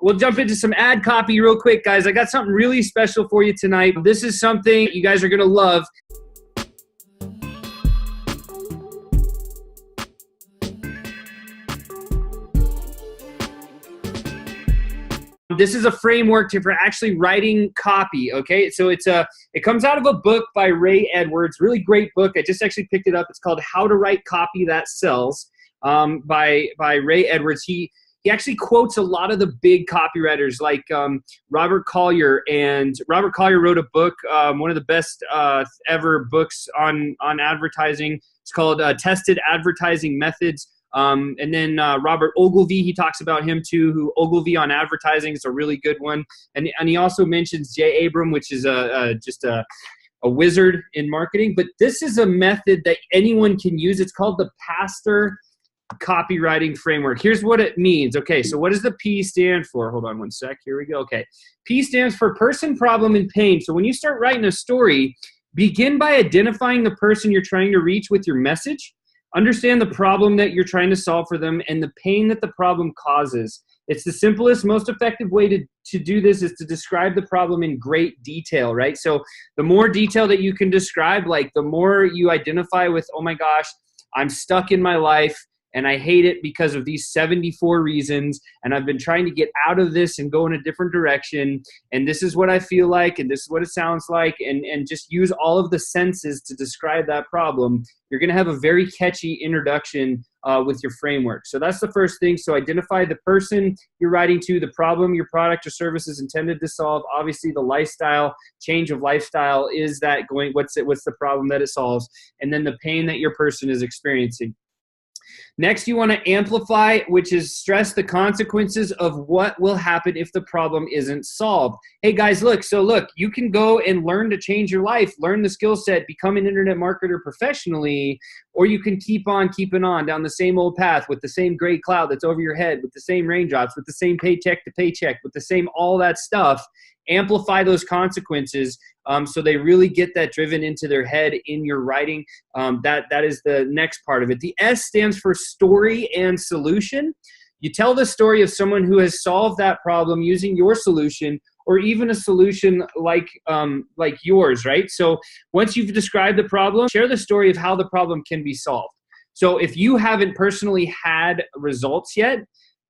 we'll jump into some ad copy real quick, guys. I got something really special for you tonight. This is something you guys are going to love. This is a framework for actually writing copy, okay? So it comes out of a book by Ray Edwards, really great book. I just actually picked it up. It's called How to Write Copy That Sells by Ray Edwards. He actually quotes a lot of the big copywriters like Robert Collier, and Robert Collier wrote a book, one of the best ever books on advertising. It's called Tested Advertising Methods. And then Robert Ogilvy, he talks about him too, Ogilvy on Advertising is a really good one. And he also mentions Jay Abram, which is just a wizard in marketing. But this is a method that anyone can use. It's called the Pastor Copywriting Framework. Here's what it means. Okay, so what does the P stand for? Hold on one sec. Here we go. Okay. P stands for person, problem, and pain. So when you start writing a story, begin by identifying the person you're trying to reach with your message. Understand the problem that you're trying to solve for them and the pain that the problem causes. It's the simplest, most effective way to do this is to describe the problem in great detail, right? So the more detail that you can describe, like the more you identify with, oh my gosh, I'm stuck in my life and I hate it because of these 74 reasons, and I've been trying to get out of this and go in a different direction, and this is what I feel like, and this is what it sounds like, and just use all of the senses to describe that problem. You're going to have a very catchy introduction with your framework. So that's the first thing. So identify the person you're writing to, the problem your product or service is intended to solve. Obviously, the lifestyle, change of lifestyle, is that going, what's the problem that it solves, and then the pain that your person is experiencing. Next, you want to amplify, which is stress the consequences of what will happen if the problem isn't solved. Hey guys, look, you can go and learn to change your life, learn the skill set, become an internet marketer professionally, or you can keep on keeping on down the same old path with the same gray cloud that's over your head, with the same raindrops, with the same paycheck to paycheck, with the same all that stuff. Amplify those consequences so they really get that driven into their head in your writing. That is the next part of it. The S stands for story and solution. You tell the story of someone who has solved that problem using your solution, or even a solution like yours, right? So once you've described the problem, share the story of how the problem can be solved. So if you haven't personally had results yet,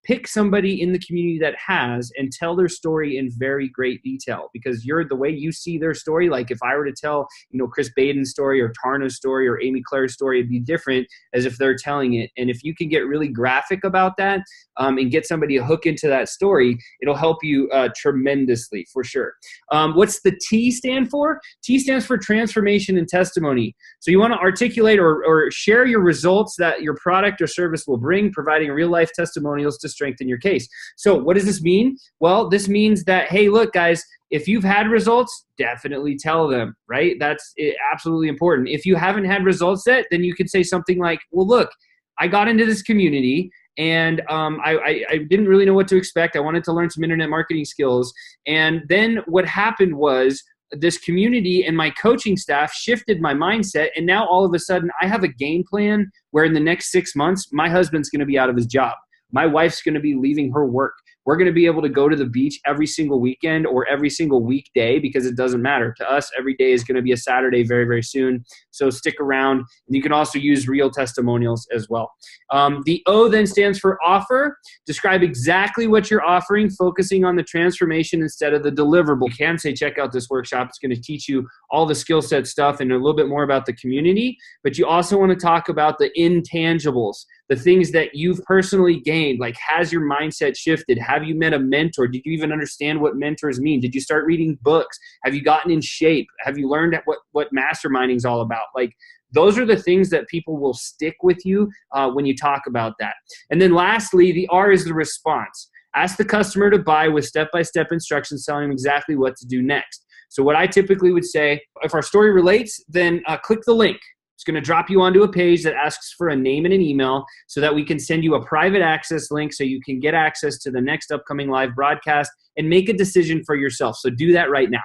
pick somebody in the community that has and tell their story in very great detail, because the way you see their story, like if I were to tell, Chris Baden's story or Tarna's story or Amy Claire's story, it'd be different as if they're telling it. And if you can get really graphic about that and get somebody to hook into that story, it'll help you tremendously for sure. What's the T stand for? T stands for transformation and testimony. So you want to articulate or share your results that your product or service will bring, providing real life testimonials to strengthen your case. So what does this mean? Well, this means that, hey, look, guys, if you've had results, definitely tell them, right? That's absolutely important. If you haven't had results yet, then you could say something like, well, look, I got into this community and I didn't really know what to expect. I wanted to learn some internet marketing skills. And then what happened was this community and my coaching staff shifted my mindset. And now all of a sudden I have a game plan where in the next 6 months, my husband's going to be out of his job. My wife's going to be leaving her work. We're going to be able to go to the beach every single weekend or every single weekday, because it doesn't matter. To us, every day is going to be a Saturday very, very soon. So stick around. And you can also use real testimonials as well. The O then stands for offer. Describe exactly what you're offering, focusing on the transformation instead of the deliverable. You can say, check out this workshop. It's going to teach you all the skill set stuff and a little bit more about the community. But you also want to talk about the intangibles, the things that you've personally gained. Like, has your mindset shifted? Have you met a mentor? Did you even understand what mentors mean? Did you start reading books? Have you gotten in shape? Have you learned what masterminding is all about? Like, those are the things that people will stick with you when you talk about that. And then lastly, the R is the response. Ask the customer to buy with step-by-step instructions telling them exactly what to do next. So what I typically would say, if our story relates, then click the link. It's going to drop you onto a page that asks for a name and an email so that we can send you a private access link so you can get access to the next upcoming live broadcast and make a decision for yourself. So do that right now.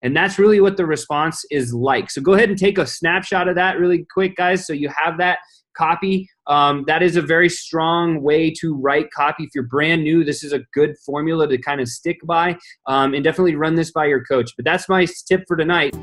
And that's really what the response is like. So go ahead and take a snapshot of that really quick, guys, so you have that. copy. That is a very strong way to write copy. If you're brand new, this is a good formula to kind of stick by, and definitely run this by your coach. But that's my tip for tonight.